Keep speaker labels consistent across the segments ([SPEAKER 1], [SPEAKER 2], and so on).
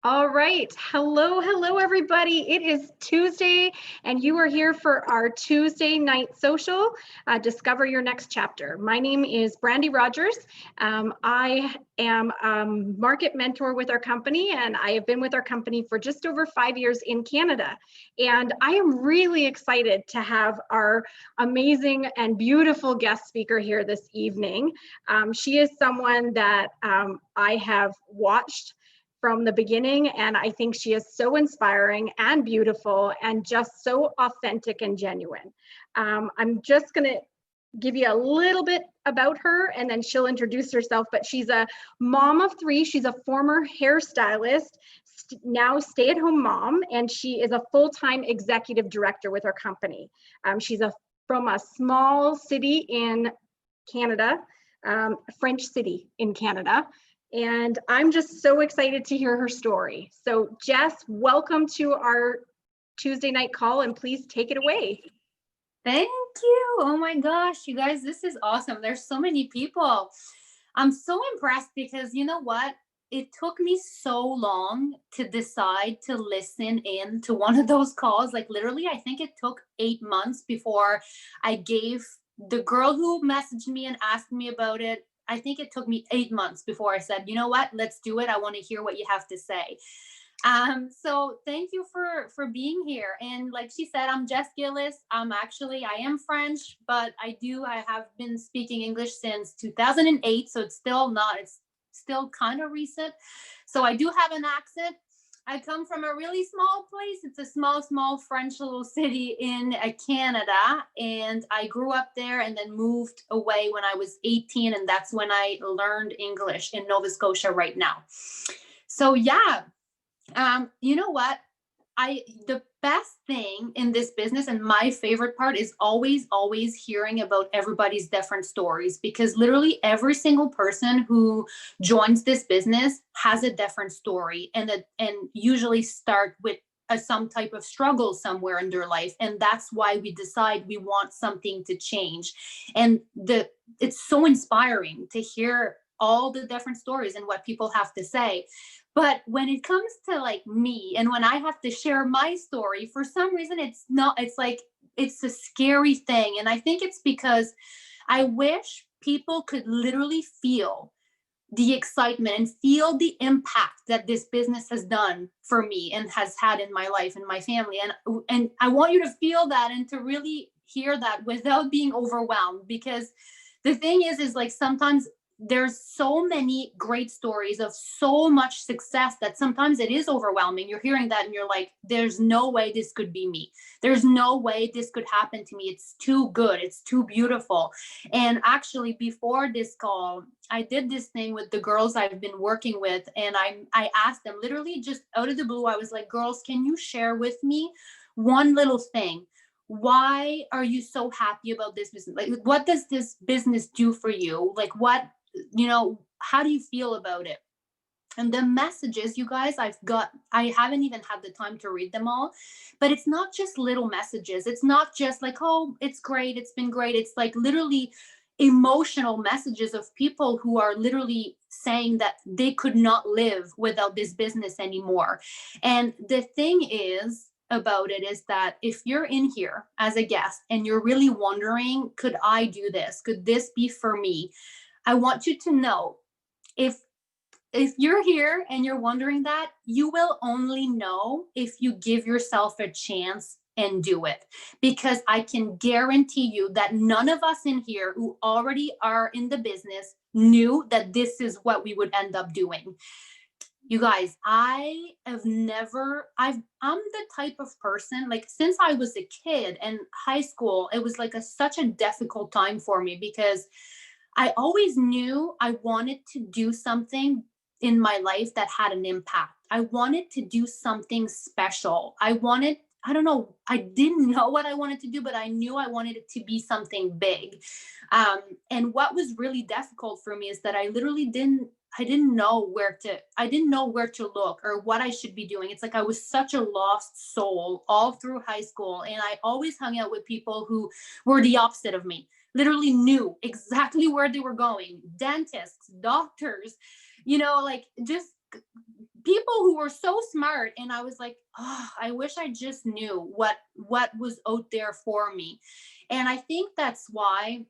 [SPEAKER 1] All right. Hello, everybody. It is Tuesday, and you are here for our Tuesday night social, Discover Your Next Chapter. My name is Brandy Rogers. I am a market mentor with our company, and I have been with our company for just over 5 years in Canada. And I am really excited to have our amazing and beautiful guest speaker here this evening. She is someone that I have watched from the beginning, and I think she is so inspiring and beautiful and just so authentic and genuine. I'm just going to give you a little bit about her and then she'll introduce herself, but she's a mom of three. She's a former hairstylist, now stay-at-home mom, and she is a full-time executive director with her company. She's from a small city in Canada, French city in Canada. And I'm just so excited to hear her story. So Jess, welcome to our Tuesday night call, and please take it away.
[SPEAKER 2] Thank you. Oh my gosh, you guys, this is awesome. There's so many people. I'm so impressed because you know what? It took me so long to decide to listen in to one of those calls. Like literally, I think it took 8 months before I gave the girl who messaged me and asked me about it. I think it took me 8 months before I said, you know what, let's do it. I want to hear what you have to say. So thank you for being here. And like she said, I'm Jess Gillis. I am French, but I have been speaking English since 2008. So it's still kind of recent. So I do have an accent. I come from a really small place. It's a small French little city in Canada. And I grew up there and then moved away when I was 18. And that's when I learned English in Nova Scotia right now. So yeah, you know what? The best thing in this business and my favorite part is always hearing about everybody's different stories, because literally every single person who joins this business has a different story and usually start with some type of struggle somewhere in their life. And that's why we decide we want something to change. And it's so inspiring to hear all the different stories and what people have to say. But when it comes to like me and when I have to share my story, for some reason, it's a scary thing. And I think it's because I wish people could literally feel the excitement and feel the impact that this business has done for me and has had in my life and my family. And I want you to feel that and to really hear that without being overwhelmed, because the thing is like sometimes there's so many great stories of so much success that sometimes it is overwhelming. You're hearing that and you're like, there's no way this could be me. There's no way this could happen to me. It's too good. It's too beautiful. And actually, before this call, I did this thing with the girls I've been working with. And I asked them literally just out of the blue. I was like, girls, can you share with me one little thing? Why are you so happy about this business? Like, what does this business do for you? Like, how do you feel about it? And the messages, you guys, I haven't even had the time to read them all, but it's not just little messages. It's not just like, oh, it's great, it's been great. It's like literally emotional messages of people who are literally saying that they could not live without this business anymore. And the thing is about it is that if you're in here as a guest and you're really wondering, could I do this? Could this be for me? I want you to know, if you're here and you're wondering that, you will only know if you give yourself a chance and do it. Because I can guarantee you that none of us in here who already are in the business knew that this is what we would end up doing. You guys, I'm the type of person, like since I was a kid and high school, it was like such a difficult time for me because I always knew I wanted to do something in my life that had an impact. I wanted to do something special. I don't know, I didn't know what I wanted to do, but I knew I wanted it to be something big. And what was really difficult for me is that I didn't know where to look or what I should be doing. It's like I was such a lost soul all through high school. And I always hung out with people who were the opposite of me, literally knew exactly where they were going. Dentists, doctors, like just people who were so smart, and I was like, oh, I wish I just knew what was out there for me. And I think that's why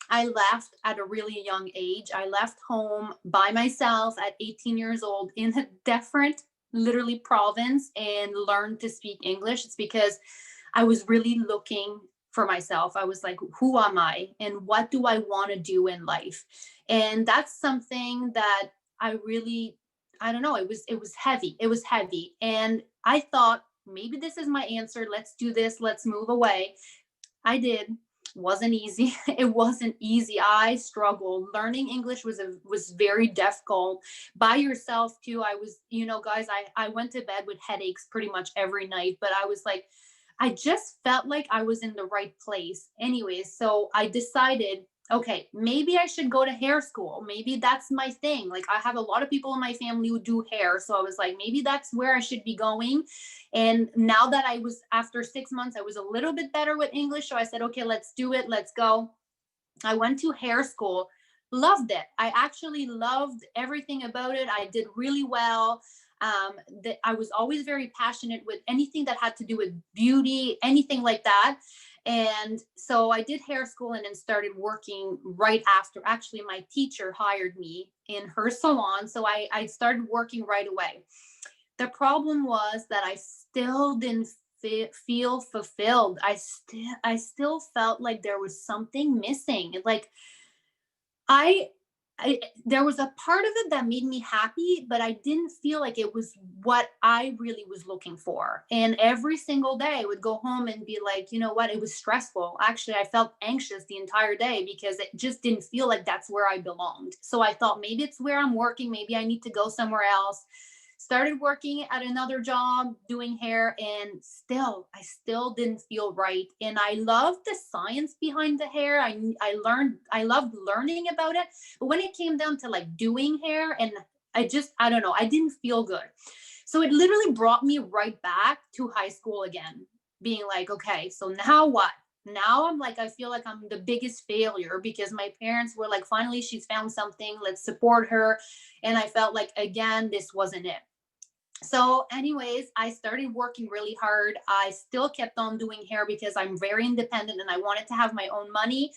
[SPEAKER 2] I left at a really young age. I left home by myself at 18 years old in a different, literally, province and learned to speak English. It's because I was really looking for myself. I was like, who am I and what do I want to do in life? And that's something that I really, I don't know, it was heavy. It was heavy. And I thought, maybe this is my answer. Let's do this. Let's move away. I did. Wasn't easy. It wasn't easy. I struggled. Learning English was very difficult. By yourself too. I was, guys, I went to bed with headaches pretty much every night, but I was like, I just felt like I was in the right place. Anyways, so I decided, okay, maybe I should go to hair school. Maybe that's my thing. Like, I have a lot of people in my family who do hair. So I was like, maybe that's where I should be going. And now that after 6 months, I was a little bit better with English. So I said, okay, let's do it. Let's go. I went to hair school, loved it. I actually loved everything about it. I did really well. That I was always very passionate with anything that had to do with beauty, anything like that. And so I did hair school and then started working right after. Actually, my teacher hired me in her salon. So I started working right away. The problem was that I still didn't feel fulfilled. I still felt like there was something missing. Like I, there was a part of it that made me happy, but I didn't feel like it was what I really was looking for. And every single day I would go home and be like, you know what? It was stressful. Actually, I felt anxious the entire day because it just didn't feel like that's where I belonged. So I thought, maybe it's where I'm working. Maybe I need to go somewhere else. Started working at another job doing hair, and I still didn't feel right. And I loved the science behind the hair. I loved learning about it. But when it came down to like doing hair, and I don't know, I didn't feel good. So it literally brought me right back to high school again, being like, okay, so now what? Now I'm like, I feel like I'm the biggest failure because my parents were like, finally, she's found something, let's support her. And I felt like, again, this wasn't it. So anyways, I started working really hard. I still kept on doing hair because I'm very independent and I wanted to have my own money.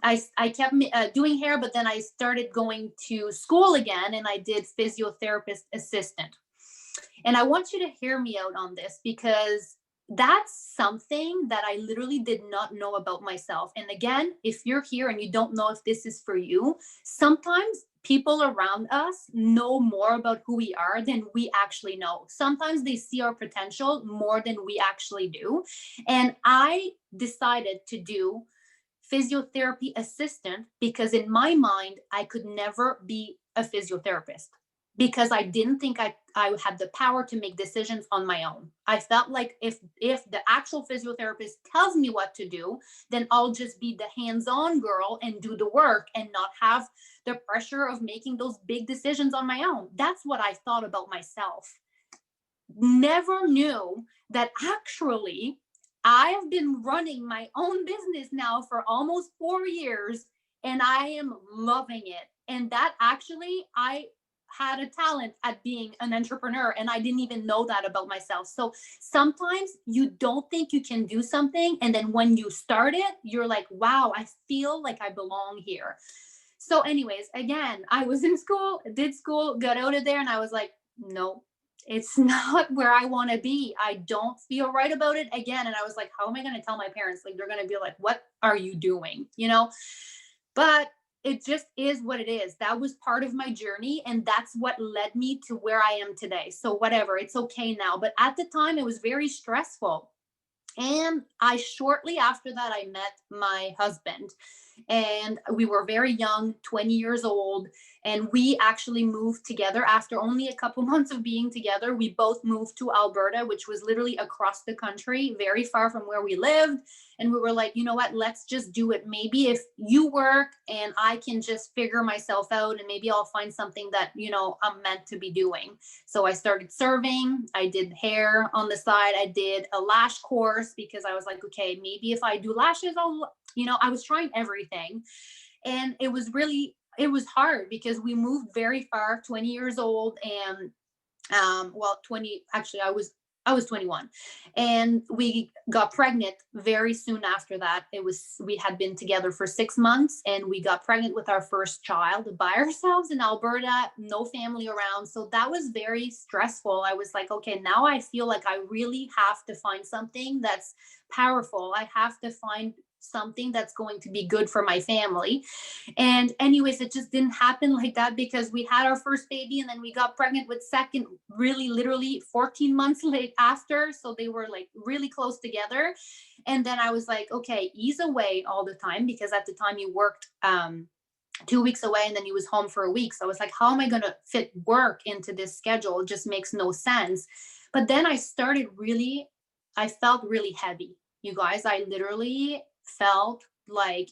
[SPEAKER 2] I kept doing hair, but then I started going to school again and I did physiotherapist assistant. And I want you to hear me out on this because that's something that I literally did not know about myself. And again, if you're here and you don't know if this is for you, sometimes people around us know more about who we are than we actually know. Sometimes they see our potential more than we actually do. And I decided to do physiotherapy assistant because in my mind, I could never be a physiotherapist because I didn't think I had the power to make decisions on my own. I felt like if the actual physiotherapist tells me what to do, then I'll just be the hands-on girl and do the work and not have the pressure of making those big decisions on my own. That's what I thought about myself. Never knew that actually I have been running my own business now for almost 4 years and I am loving it. And that actually, I had a talent at being an entrepreneur and I didn't even know that about myself. So sometimes you don't think you can do something. And then when you start it, you're like, wow, I feel like I belong here. So anyways, again, I was in school, did school, got out of there and I was like, no, it's not where I want to be. I don't feel right about it again. And I was like, how am I going to tell my parents? Like, they're going to be like, what are you doing? But it just is what it is. That was part of my journey. And that's what led me to where I am today. So whatever, it's okay now. But at the time, it was very stressful. And shortly after that, I met my husband and we were very young, 20 years old. And we actually moved together after only a couple months of being together. We both moved to Alberta, which was literally across the country, very far from where we lived. And we were like, you know what, let's just do it. Maybe if you work and I can just figure myself out and maybe I'll find something that, I'm meant to be doing. So I started serving. I did hair on the side. I did a lash course because I was like, okay, maybe if I do lashes, I was trying everything. And it was hard because we moved very far, 20 years old. And well, 20, actually I was 21, and we got pregnant very soon after that. We had been together for 6 months, and we got pregnant with our first child by ourselves in Alberta, no family around. So that was very stressful. I was like, okay, now I feel like I really have to find something that's powerful. I have to find something that's going to be good for my family. And anyways, it just didn't happen like that, because we had our first baby and then we got pregnant with second, really literally 14 months late after. So they were like really close together. And then I was like, okay, he's away all the time, because at the time he worked 2 weeks away and then he was home for a week. So I was like, how am I going to fit work into this schedule? It just makes no sense. But then I felt really heavy. You guys, I literally felt like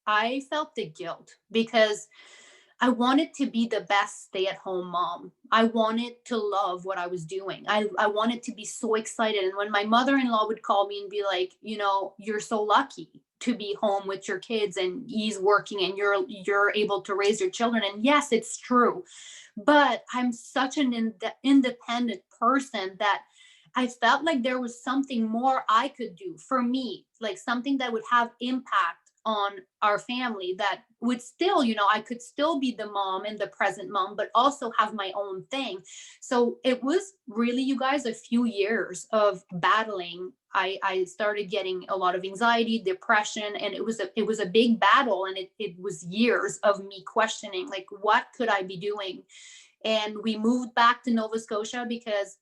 [SPEAKER 2] I felt the guilt, because I wanted to be the best stay at home mom. I wanted to love what I was doing. I wanted to be so excited. And when my mother in law would call me and be like, you're so lucky to be home with your kids, and he's working and you're able to raise your children. And yes, it's true. But I'm such an independent person that I felt like there was something more I could do for me, like something that would have impact on our family, that would still, I could still be the mom and the present mom, but also have my own thing. So it was really, you guys, a few years of battling. I started getting a lot of anxiety, depression, and it was a big battle. And it was years of me questioning, like, what could I be doing? And we moved back to Nova Scotia because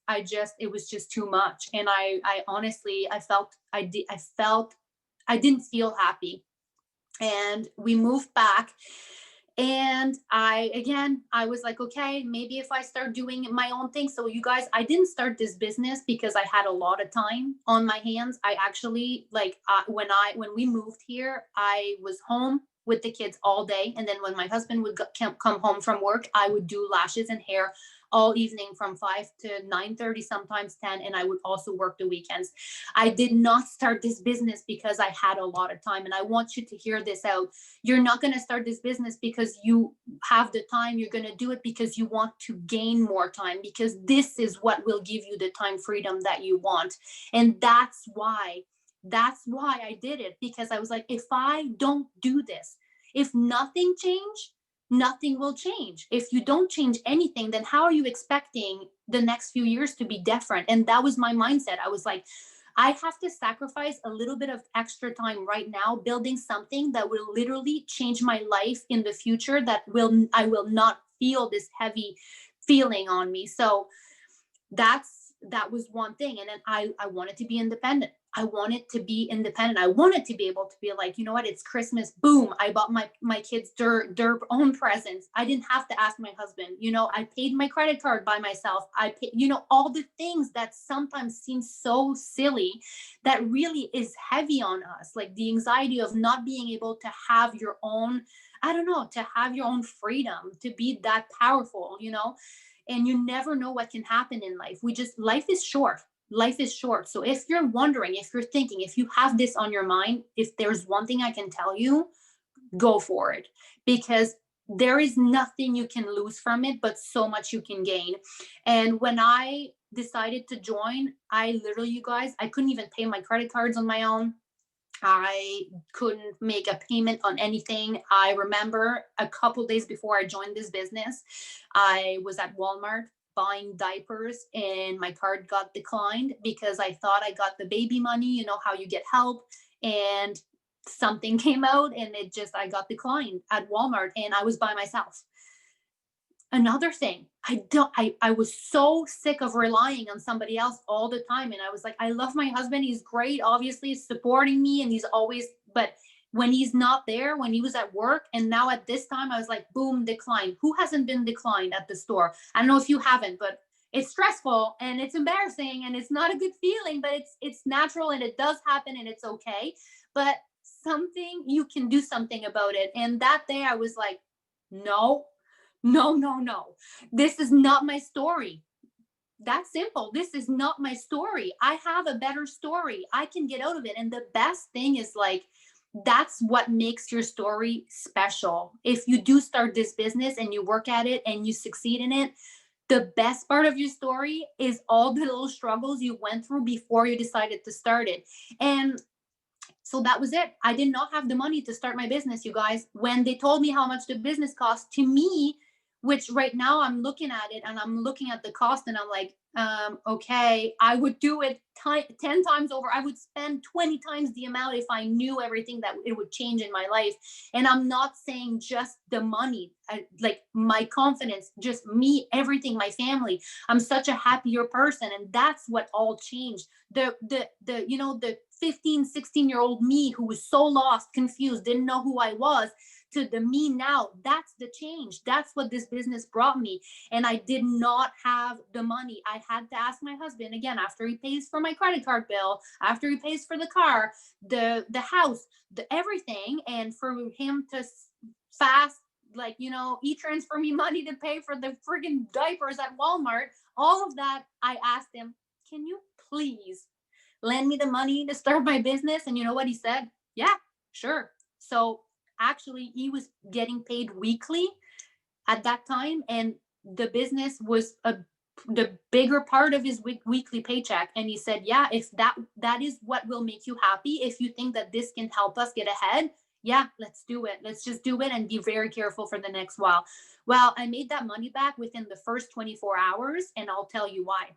[SPEAKER 2] it was just too much. And I honestly, I felt I didn't feel happy. And we moved back, and I was like, okay, maybe if I start doing my own thing. So you guys, I didn't start this business because I had a lot of time on my hands. I actually, like, when we moved here, I was home with the kids all day, and then when my husband would come home from work, I would do lashes and hair all evening from 5 to 9:30, sometimes 10, and I would also work the weekends. I did not start this business because I had a lot of time. And I want you to hear this out. You're not going to start this business because you have the time. You're going to do it because you want to gain more time, because this is what will give you the time freedom that you want. And that's why I did it, because I was like, if I don't do this, if nothing changed, nothing will change. If you don't change anything, then how are you expecting the next few years to be different? And that was my mindset. I was like, I have to sacrifice a little bit of extra time right now building something that will literally change my life in the future, I will not feel this heavy feeling on me. So that was one thing. And then I wanted to be independent. I wanted to be independent. I wanted to be able to be like, you know what, it's Christmas. Boom. I bought my kids their own presents. I didn't have to ask my husband. I paid my credit card by myself. I paid, all the things that sometimes seem so silly, that really is heavy on us. Like the anxiety of not being able to have your own, I don't know, to have your own freedom, to be that powerful, and you never know what can happen in life. Life is short. Life is short. So if you're wondering, if you're thinking, if you have this on your mind, if there's one thing I can tell you, go for it, because there is nothing you can lose from it, but so much you can gain. And when I decided to join, I literally, you guys, I couldn't even pay my credit cards on my own. I couldn't make a payment on anything. I remember a couple days before I joined this business, I was at Walmart buying diapers, and my card got declined because I thought I got the baby money, how you get help, and something came out and I got declined at Walmart, and I was by myself. Another thing, I was so sick of relying on somebody else all the time. And I was like, I love my husband. He's great. Obviously he's supporting me, and but when he's not there, when he was at work, and now at this time, I was like, boom, decline. Who hasn't been declined at the store? I don't know if you haven't, but it's stressful and it's embarrassing and it's not a good feeling, but it's natural and it does happen and it's okay. But you can do something about it. And that day I was like, no, no, no, no. This is not my story. That's simple. This is not my story. I have a better story. I can get out of it. And the best thing is, like, that's what makes your story special. If you do start this business and you work at it and you succeed in it, the best part of your story is all the little struggles you went through before you decided to start it. And so that was it. I did not have the money to start my business, you guys. When they told me how much the business cost to me, which right now I'm looking at it and I'm looking at the cost and I'm like, okay, I would do it 10 times over. I would spend 20 times the amount if I knew everything that it would change in my life. And I'm not saying just the money, like my confidence, just me, everything, my family. I'm such a happier person. And that's what all changed. The 15, 16-year-old me who was so lost, confused, didn't know who I was, to the me now. That's the change. That's what this business brought me. And I did not have the money. I had to ask my husband again, after he pays for my credit card bill, after he pays for the car, the house, the everything, and for him to fast, like, he transfer me money to pay for the friggin' diapers at Walmart, all of that. I asked him, can you please lend me the money to start my business? And you know what he said? Yeah, sure. So actually, he was getting paid weekly at that time, and the business was the bigger part of his weekly paycheck. And he said, yeah, if that is what will make you happy, if you think that this can help us get ahead, yeah, let's do it. Let's just do it and be very careful for the next while. Well, I made that money back within the first 24 hours, and I'll tell you why.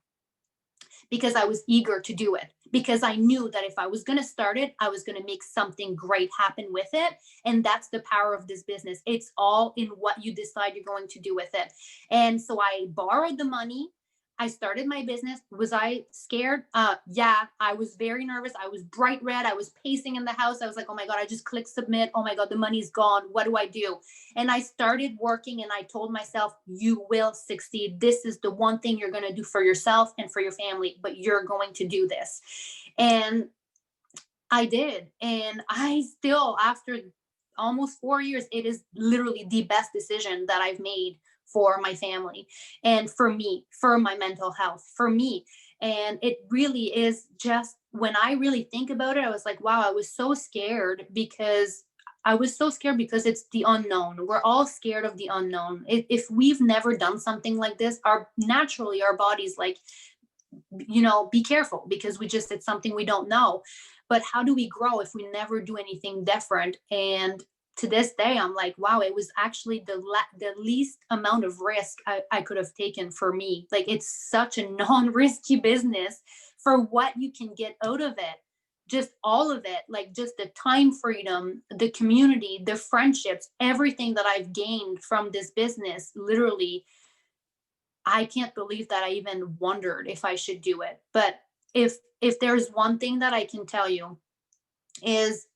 [SPEAKER 2] Because I was eager to do it, because I knew that if I was going to start it, I was going to make something great happen with it. And that's the power of this business. It's all in what you decide you're going to do with it. And so I borrowed the money. I started my business. Was I scared? Yeah, I was very nervous. I was bright red. I was pacing in the house. I was like, oh my God, I just clicked submit. Oh my God, the money's gone. What do I do? And I started working, and I told myself, you will succeed. This is the one thing you're going to do for yourself and for your family, but you're going to do this. And I did. And I still, after almost 4 years, it is literally the best decision that I've made for my family and for me, for my mental health, for me. And it really is just, when I really think about it, I was like, wow, I was so scared because it's the unknown. We're all scared of the unknown. If we've never done something like this, our body's like, be careful, because it's something we don't know. But how do we grow if we never do anything different? And to this day, I'm like, wow, it was actually the least amount of risk I could have taken for me. Like, it's such a non-risky business for what you can get out of it. Just all of it, like just the time freedom, the community, the friendships, everything that I've gained from this business. Literally, I can't believe that I even wondered if I should do it. But if there's one thing that I can tell you, is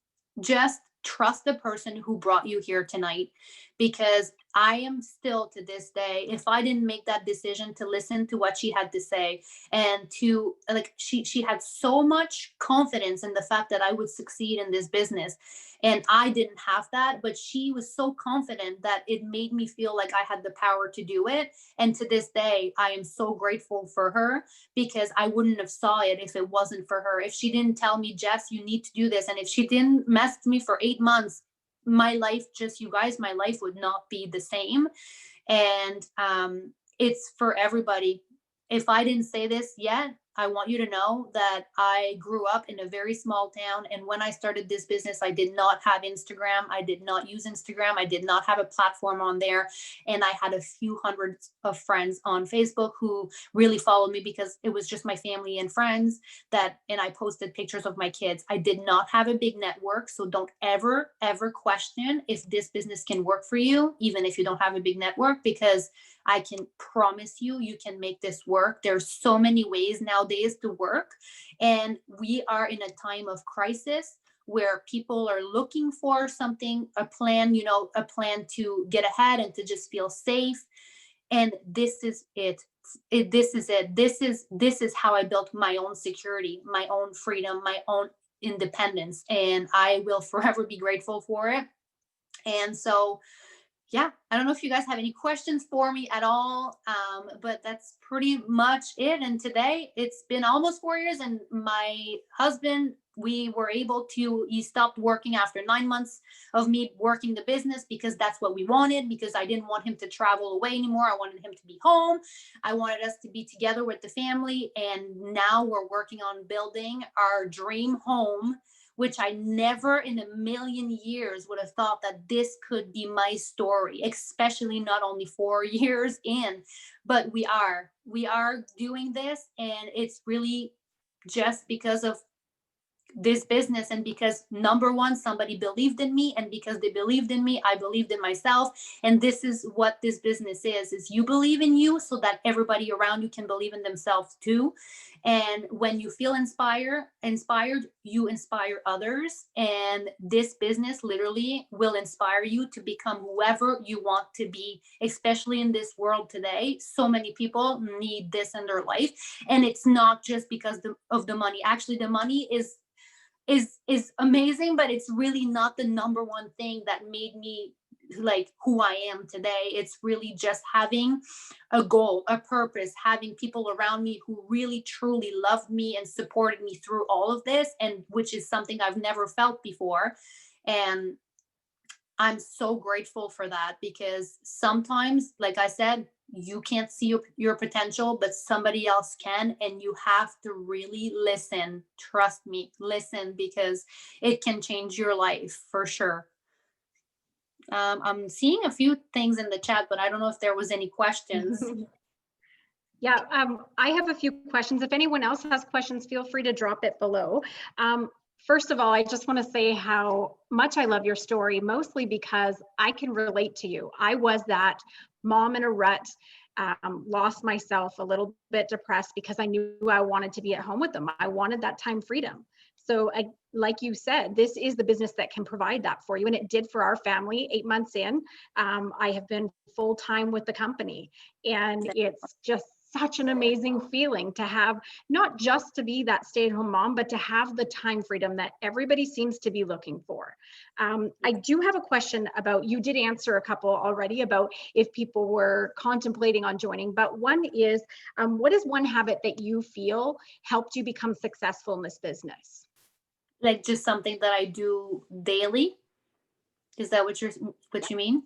[SPEAKER 2] just trust the person who brought you here tonight. Because I am still, to this day, if I didn't make that decision to listen to what she had to say, and to, like, she had so much confidence in the fact that I would succeed in this business, and I didn't have that, but she was so confident that it made me feel like I had the power to do it. And to this day, I am so grateful for her, because I wouldn't have saw it if it wasn't for her. If she didn't tell me, Jess, you need to do this, and if she didn't mess with me for 8 months, my life, my life would not be the same. And it's for everybody. If I didn't say this yet, I want you to know that I grew up in a very small town. And when I started this business, I did not have Instagram. I did not use Instagram. I did not have a platform on there. And I had a few hundreds of friends on Facebook who really followed me, because it was just my family and friends and I posted pictures of my kids. I did not have a big network. So don't ever, ever question if this business can work for you, even if you don't have a big network, because I can promise you, you can make this work. There's so many ways nowadays to work. And we are in a time of crisis where people are looking for something, a plan to get ahead and to just feel safe. And this is it. This is it. This is how I built my own security, my own freedom, my own independence. And I will forever be grateful for it. And so yeah, I don't know if you guys have any questions for me at all, but that's pretty much it. And today it's been almost 4 years, and my husband, we were able to, he stopped working after 9 months of me working the business because that's what we wanted, because I didn't want him to travel away anymore. I wanted him to be home. I wanted us to be together with the family. And now we're working on building our dream home, which I never in a million years would have thought that this could be my story, especially not only 4 years in, but we are doing this. And it's really just because of this business, and because number one, somebody believed in me, and because they believed in me, I believed in myself. And this is what this business is you believe in you so that everybody around you can believe in themselves too. And when you feel inspired, you inspire others, and this business literally will inspire you to become whoever you want to be, especially in this world today. So many people need this in their life, and it's not just because of the money. Actually, the money is amazing, but it's really not the number one thing that made me like who I am today. It's really just having a goal, a purpose, having people around me who really truly loved me and supported me through all of this, and which is something I've never felt before. And I'm so grateful for that, because sometimes, like I said, you can't see your potential, but somebody else can. And you have to really listen. Trust me, listen, because it can change your life for sure. I'm seeing a few things in the chat, but I don't know if there was any questions.
[SPEAKER 1] Yeah, I have a few questions. If anyone else has questions, feel free to drop it below. First of all, I just want to say how much I love your story, mostly because I can relate to you. I was that mom in a rut, lost myself, a little bit depressed because I knew I wanted to be at home with them. I wanted that time freedom. So like you said, this is the business that can provide that for you. And it did for our family. 8 months in, I have been full-time with the company. And it's just such an amazing feeling to have, not just to be that stay-at-home mom, but to have the time freedom that everybody seems to be looking for. I do have a question about, you did answer a couple already about if people were contemplating on joining, but one is, what is one habit that you feel helped you become successful in this business?
[SPEAKER 2] Like just something that I do daily. Is that what you mean?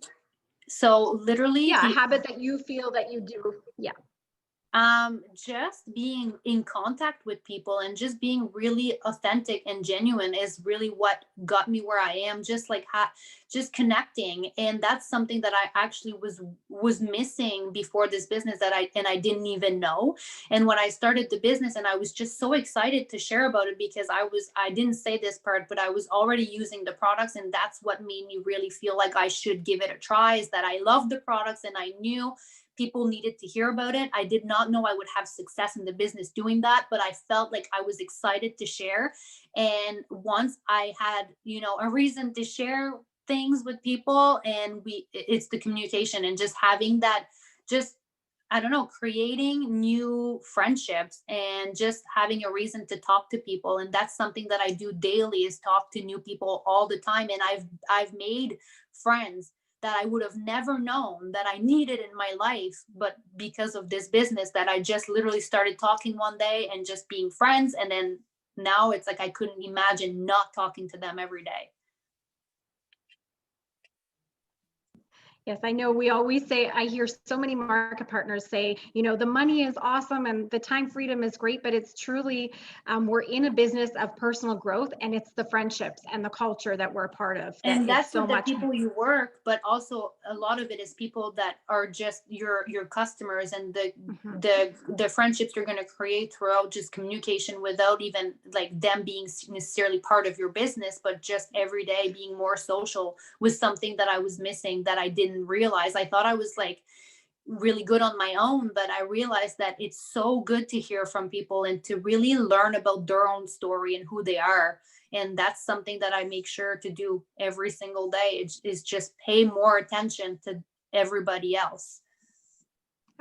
[SPEAKER 2] So literally
[SPEAKER 1] Yeah, a
[SPEAKER 2] the
[SPEAKER 1] habit that you feel that you do. Yeah.
[SPEAKER 2] just being in contact with people and just being really authentic and genuine is really what got me where I am. Just like just connecting, and that's something that I actually was missing before this business, that I didn't even know. And when I started the business, and I was just so excited to share about it, because I didn't say this part, but I was already using the products, and that's what made me really feel like I should give it a try. Is that I love the products, and I knew people needed to hear about it. I did not know I would have success in the business doing that, but I felt like I was excited to share. And once I had, a reason to share things with people, and it's the communication and just having that, just, I don't know, creating new friendships and just having a reason to talk to people. And that's something that I do daily, is talk to new people all the time. And I've made friends that I would have never known that I needed in my life, but because of this business, that I just literally started talking one day and just being friends. And then now it's like I couldn't imagine not talking to them every day.
[SPEAKER 1] Yes, I know we always say, I hear so many market partners say, the money is awesome and the time freedom is great, but it's truly, we're in a business of personal growth, and it's the friendships and the culture that we're a part of.
[SPEAKER 2] And that's
[SPEAKER 1] so
[SPEAKER 2] with the
[SPEAKER 1] much
[SPEAKER 2] people you work, but also a lot of it is people that are just your customers, and the friendships you're going to create throughout just communication, without even like them being necessarily part of your business, but just every day being more social, was something that I was missing, that I didn't realize. I thought I was like really good on my own, but I realized that it's so good to hear from people and to really learn about their own story and who they are. And that's something that I make sure to do every single day, is just pay more attention to everybody else.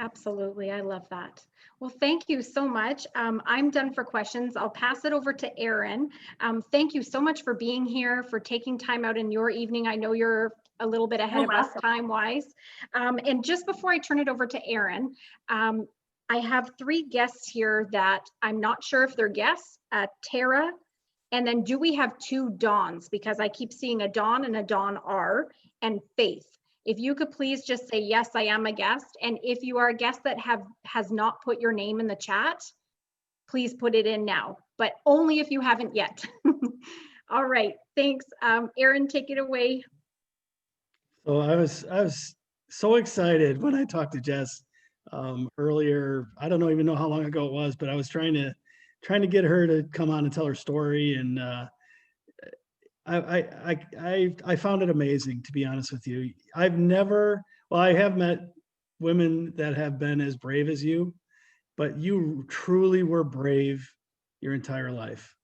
[SPEAKER 1] Absolutely. I love that. Well, thank you so much. I'm done for questions. I'll pass it over to Erin. Thank you so much for being here, for taking time out in your evening. I know you're a little bit ahead
[SPEAKER 2] You're
[SPEAKER 1] of us
[SPEAKER 2] welcome.
[SPEAKER 1] time-wise. And just before I turn it over to Erin, I have 3 guests here that I'm not sure if they're guests, Tara, and then do we have 2 Dawns? Because I keep seeing a Dawn and a Dawn R, and Faith. If you could please just say, yes, I am a guest. And if you are a guest that has not put your name in the chat, please put it in now, but only if you haven't yet. All right, thanks. Erin, take it away.
[SPEAKER 3] So I was so excited when I talked to Jess earlier. I don't even know how long ago it was, but I was trying to get her to come on and tell her story, and I found it amazing, to be honest with you. I have met women that have been as brave as you, but you truly were brave your entire life.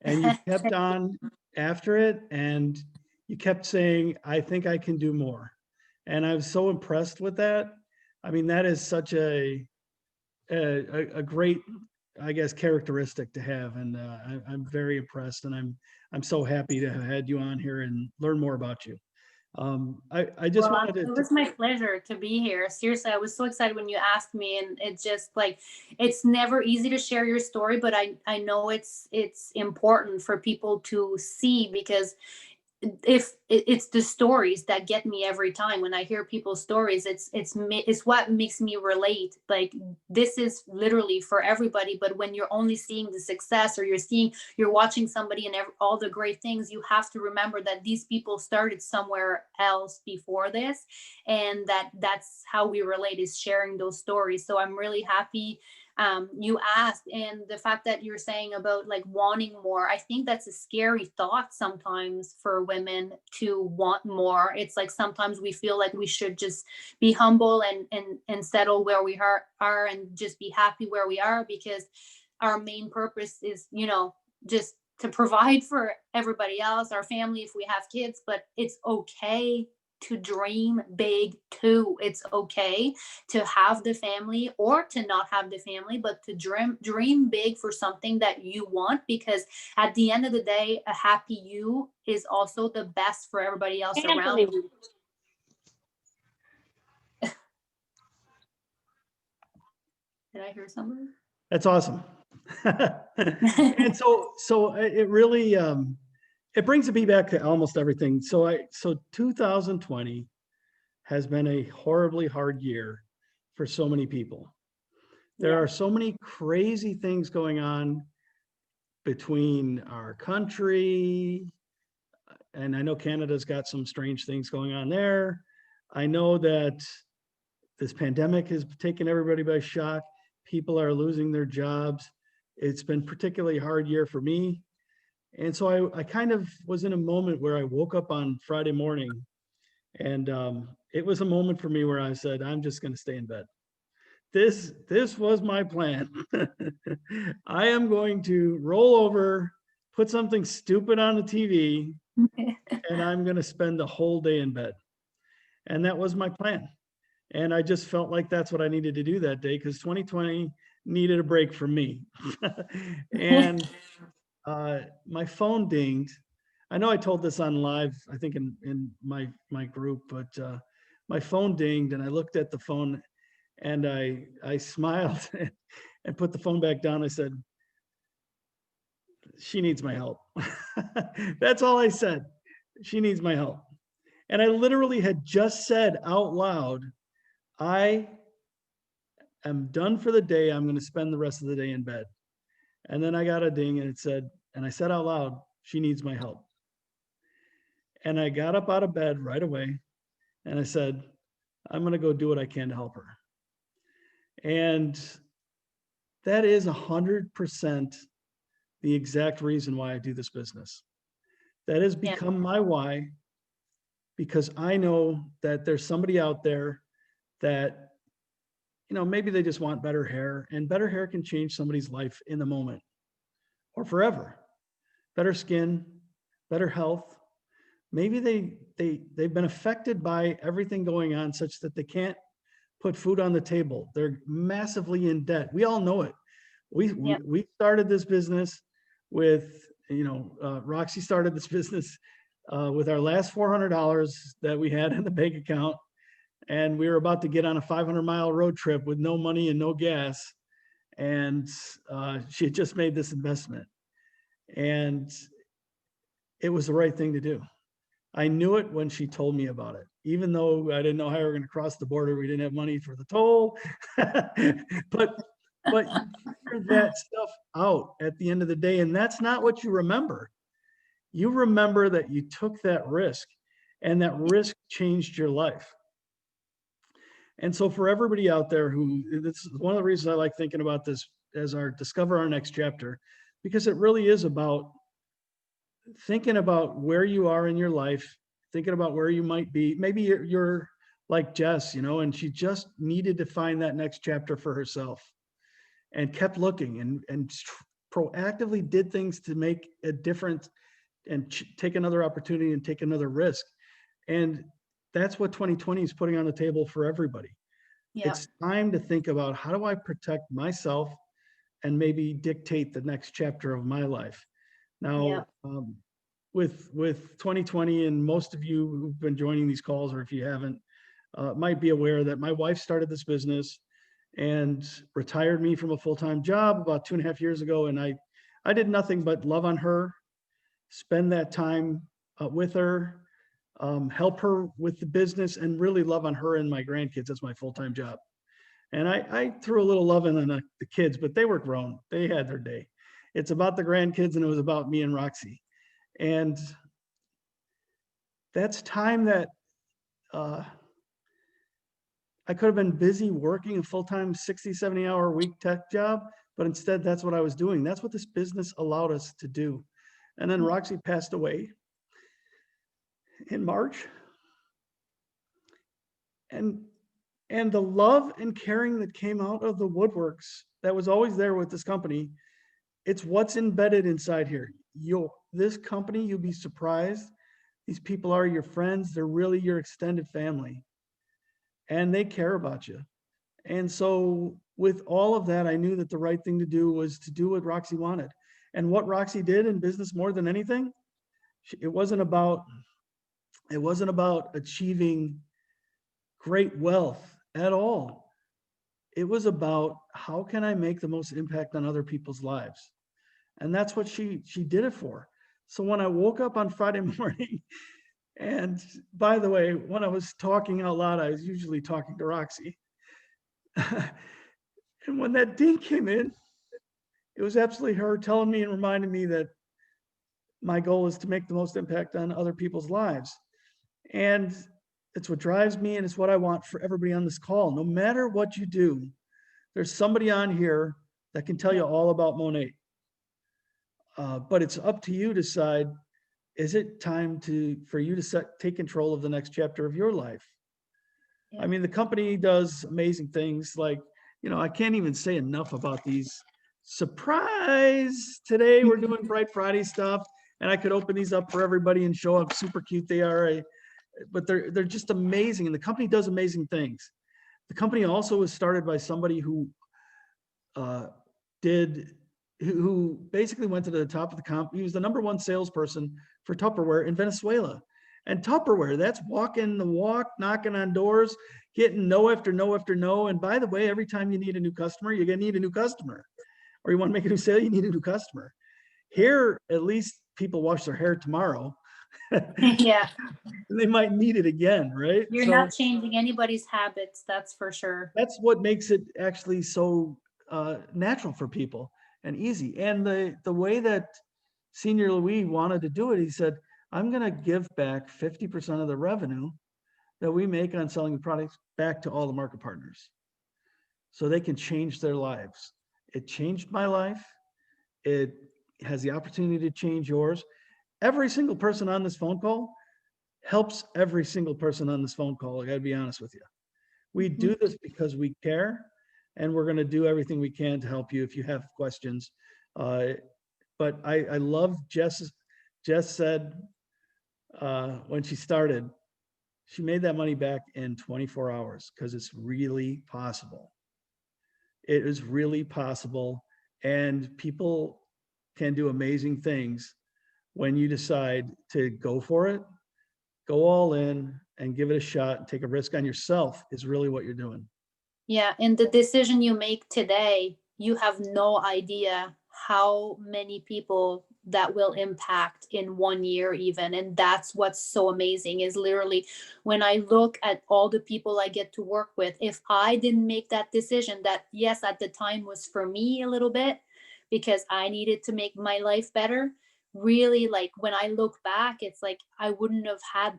[SPEAKER 3] And you kept on after it, and you kept saying, I think I can do more. And I was so impressed with that. I mean, that is such a great, I guess, characteristic to have. And I'm very impressed, and I'm so happy to have had you on here and learn more about you. I just wanted
[SPEAKER 2] It was my pleasure to be here. Seriously, I was so excited when you asked me, and it's just like, it's never easy to share your story, but I know it's important for people to see, because if it's the stories that get me every time when I hear people's stories. It's what makes me relate. Like, this is literally for everybody, but when you're only seeing the success, or you're watching somebody and all the great things, you have to remember that these people started somewhere else before this, and that's how we relate, is sharing those stories. So I'm really happy you asked. And the fact that you're saying about like wanting more, I think that's a scary thought sometimes for women, to want more. It's like sometimes we feel like we should just be humble and settle where we are and just be happy where we are, because our main purpose is, just to provide for everybody else, our family, if we have kids. But it's okay to dream big too. It's okay to have the family or to not have the family, but to dream big for something that you want, because at the end of the day, a happy you is also the best for everybody else around you. Did I hear something?
[SPEAKER 3] That's awesome. And so it really it brings me back to almost everything. So 2020 has been a horribly hard year for so many people. There are so many crazy things going on between our country, and I know Canada's got some strange things going on there. I know that this pandemic has taken everybody by shock. People are losing their jobs. It's been a particularly hard year for me. And so I kind of was in a moment where I woke up on Friday morning, and it was a moment for me where I said, I'm just going to stay in bed. This was my plan. I am going to roll over, put something stupid on the TV, and I'm going to spend the whole day in bed. And that was my plan. And I just felt like that's what I needed to do that day, because 2020 needed a break from me. And my phone dinged. I know I told this on live, I think in my group, but my phone dinged, and I looked at the phone, and I smiled and put the phone back down. I said, she needs my help. That's all I said. She needs my help. And I literally had just said out loud, I am done for the day. I'm going to spend the rest of the day in bed. And then I got a ding, and it said, and I said out loud, she needs my help. And I got up out of bed right away, and I said, I'm going to go do what I can to help her. And that is 100% the exact reason why I do this business. That has become my why, because I know that there's somebody out there that, maybe they just want better hair, and better hair can change somebody's life in the moment or forever. Better skin, better health. Maybe they've been affected by everything going on such that they can't put food on the table. They're massively in debt. We all know it. We started this business with, Roxy started this business with our last $400 that we had in the bank account. And we were about to get on a 500-mile road trip with no money and no gas. And she had just made this investment. And it was the right thing to do. I knew it when she told me about it, even though I didn't know how we were going to cross the border. We didn't have money for the toll, but you figure that stuff out at the end of the day. And that's not what you remember. You remember that you took that risk, and that risk changed your life. And so for everybody out there this is one of the reasons I like thinking about this as our Discover Our Next Chapter, because it really is about thinking about where you are in your life, thinking about where you might be. Maybe you're like Jess, and she just needed to find that next chapter for herself and kept looking and proactively did things to make a difference and take another opportunity and take another risk. And that's what 2020 is putting on the table for everybody.
[SPEAKER 2] Yeah.
[SPEAKER 3] It's time to think about, how do I protect myself and maybe dictate the next chapter of my life? Now, with 2020, and most of you who've been joining these calls, or if you haven't, might be aware that my wife started this business and retired me from a full-time job about 2.5 years ago. And I did nothing but love on her, spend that time with her, help her with the business, and really love on her and my grandkids. That's my full-time job. And I threw a little love in on the kids, but they were grown. They had their day. It's about the grandkids, and it was about me and Roxy. And that's time that I could have been busy working a full-time 60, 70-hour week tech job, but instead that's what I was doing. That's what this business allowed us to do. And then Roxy passed away in March. And the love and caring that came out of the woodworks that was always there with this company, it's what's embedded inside here. This company, you'll be surprised. These people are your friends. They're really your extended family, and they care about you. And so with all of that, I knew that the right thing to do was to do what Roxy wanted. And what Roxy did in business more than anything, it wasn't about achieving great wealth at all. It was about, how can I make the most impact on other people's lives? And that's what she did it for. So when I woke up on Friday morning, and by the way, when I was talking out loud, I was usually talking to Roxy. And when that ding came in, it was absolutely her telling me and reminding me that my goal is to make the most impact on other people's lives. And it's what drives me, and it's what I want for everybody on this call. No matter what you do, there's somebody on here that can tell you all about Monat. But it's up to you to decide, is it time for you to take control of the next chapter of your life? I mean, the company does amazing things. Like, I can't even say enough about these. Surprise! Today we're doing Bright Friday stuff, and I could open these up for everybody and show how super cute they are. But they're just amazing, and the company does amazing things. The company also was started by somebody who basically went to the top of the comp. He was the #1 salesperson for Tupperware in Venezuela. And Tupperware, that's walking the walk, knocking on doors, getting no after no after no. And by the way, every time you need a new customer, you're going to need a new customer. Or you want to make a new sale, you need a new customer. Here, at least people wash their hair tomorrow.
[SPEAKER 2] Yeah.
[SPEAKER 3] They might need it again, right?
[SPEAKER 2] You're not changing anybody's habits, that's for sure.
[SPEAKER 3] That's what makes it actually so natural for people and easy. And the way that Senior Louis wanted to do it, he said, I'm going to give back 50% of the revenue that we make on selling products back to all the market partners so they can change their lives. It changed my life. It has the opportunity to change yours. Every single person on this phone call helps every single person on this phone call. I got to be honest with you. We do this because we care, and we're going to do everything we can to help you if you have questions. But I love Jess said when she started, she made that money back in 24 hours because it's really possible. It is really possible, and people can do amazing things when you decide to go for it, go all in and give it a shot, take a risk on yourself is really what you're doing.
[SPEAKER 2] Yeah, and the decision you make today, you have no idea how many people that will impact in 1 year even. And that's what's so amazing is literally when I look at all the people I get to work with, if I didn't make that decision that, yes, at the time was for me a little bit because I needed to make my life better, really, like when I look back, it's like I wouldn't have had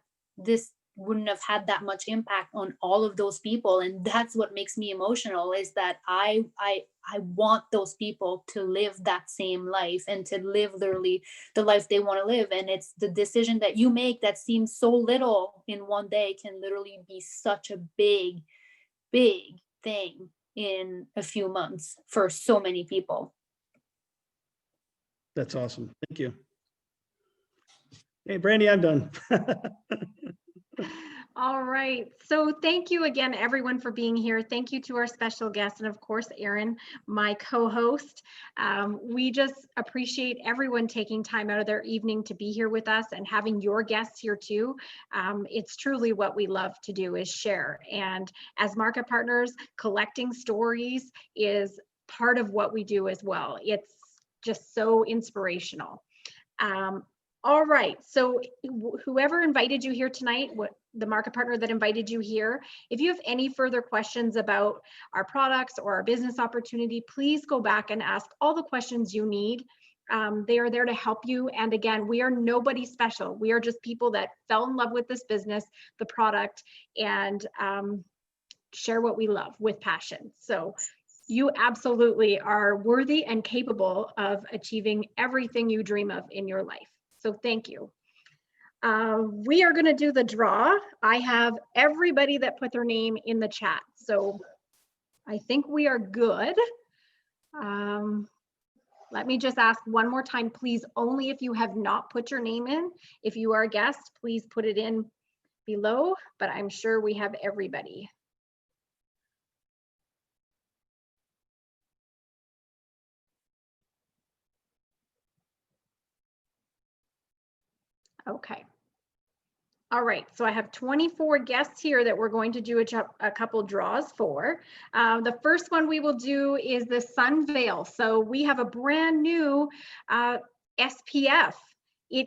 [SPEAKER 2] that much impact on all of those people. And that's what makes me emotional, is that I want those people to live that same life and to live literally the life they want to live. And it's the decision that you make that seems so little in one day can literally be such a big thing in a few months for so many people.
[SPEAKER 3] That's awesome. Thank you. Hey, Brandy, I'm done.
[SPEAKER 1] All right. So thank you again, everyone, for being here. Thank you to our special guest and, of course, Erin, my co-host. We just appreciate everyone taking time out of their evening to be here with us and having your guests here too. It's truly what we love to do, is share. And as market partners, collecting stories is part of what we do as well. It's just so inspirational. All right, so whoever invited you here tonight, the market partner that invited you here, if you have any further questions about our products or our business opportunity, please go back and ask all the questions you need. They are there to help you. And again, we are nobody special. We are just people that fell in love with this business, the product, and share what we love with passion. So you absolutely are worthy and capable of achieving everything you dream of in your life. So thank you. We are going to do the draw. I have everybody that put their name in the chat. So I think we are good. Let me just ask one more time, please, only if you have not put your name in. If you are a guest, please put it in below, but I'm sure we have everybody. Okay. All right, so I have 24 guests here that we're going to do a couple draws for. The first one we will do is the Sun Veil. So we have a brand new SPF.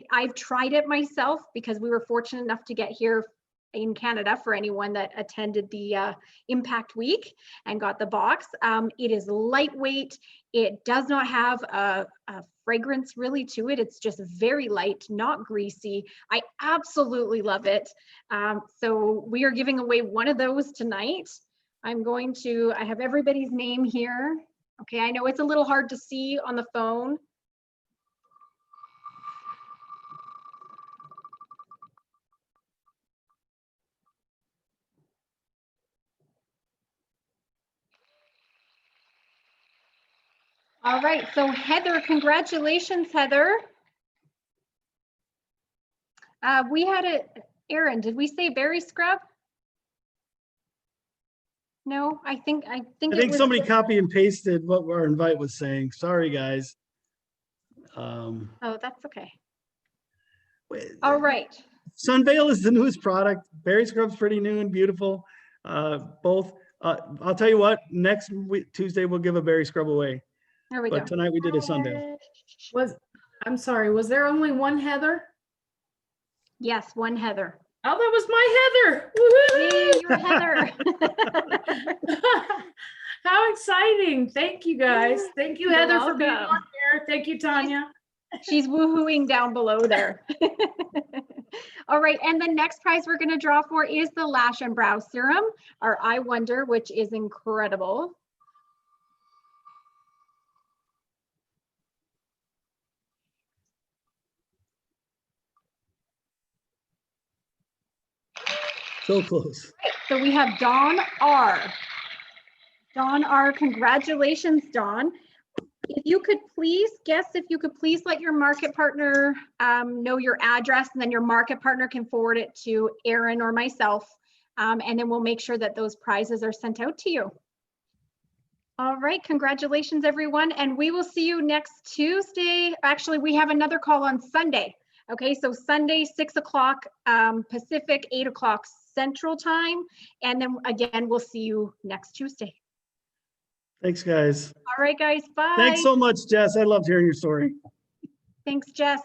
[SPEAKER 1] I've tried it myself because we were fortunate enough to get here in Canada for anyone that attended the Impact Week and got the box. It is lightweight. It does not have a fragrance really to it. It's just very light, not greasy. I absolutely love it. So we are giving away one of those tonight. I have everybody's name here. Okay, I know it's a little hard to see on the phone. All right, so Heather, congratulations, Heather. We had Erin, did we say berry scrub? No, I think
[SPEAKER 3] somebody copy and pasted what our invite was saying. Sorry, guys.
[SPEAKER 1] Oh, that's okay. All right.
[SPEAKER 3] Sunveil is the newest product. Berry scrub's pretty new and beautiful. Both. I'll tell you what. Next week, Tuesday, we'll give a berry scrub away.
[SPEAKER 1] There we go.
[SPEAKER 3] But tonight we did a Sunveil.
[SPEAKER 4] I'm sorry, was there only one Heather?
[SPEAKER 1] Yes, one Heather.
[SPEAKER 4] Oh, that was my Heather.
[SPEAKER 1] Yay, you're Heather.
[SPEAKER 4] How exciting. Thank you, guys. Thank you, Heather, for being
[SPEAKER 1] welcome.
[SPEAKER 4] on here. Thank you, Tanya.
[SPEAKER 1] She's woohooing down below there. All right, and the next prize we're going to draw for is the Lash and Brow Serum, our I Wonder, which is incredible.
[SPEAKER 3] So close.
[SPEAKER 1] So we have Dawn R. Dawn R, congratulations, Dawn. If you could please let your market partner know your address, and then your market partner can forward it to Erin or myself, and then we'll make sure that those prizes are sent out to you. All right, congratulations, everyone. And we will see you next Tuesday. Actually, we have another call on Sunday. Okay, so Sunday, 6 o'clock Pacific, 8 o'clock Central Time. And then again, we'll see you next Tuesday.
[SPEAKER 3] Thanks, guys.
[SPEAKER 1] All right, guys, bye.
[SPEAKER 3] Thanks so much, Jess. I loved hearing your story.
[SPEAKER 1] Thanks, Jess.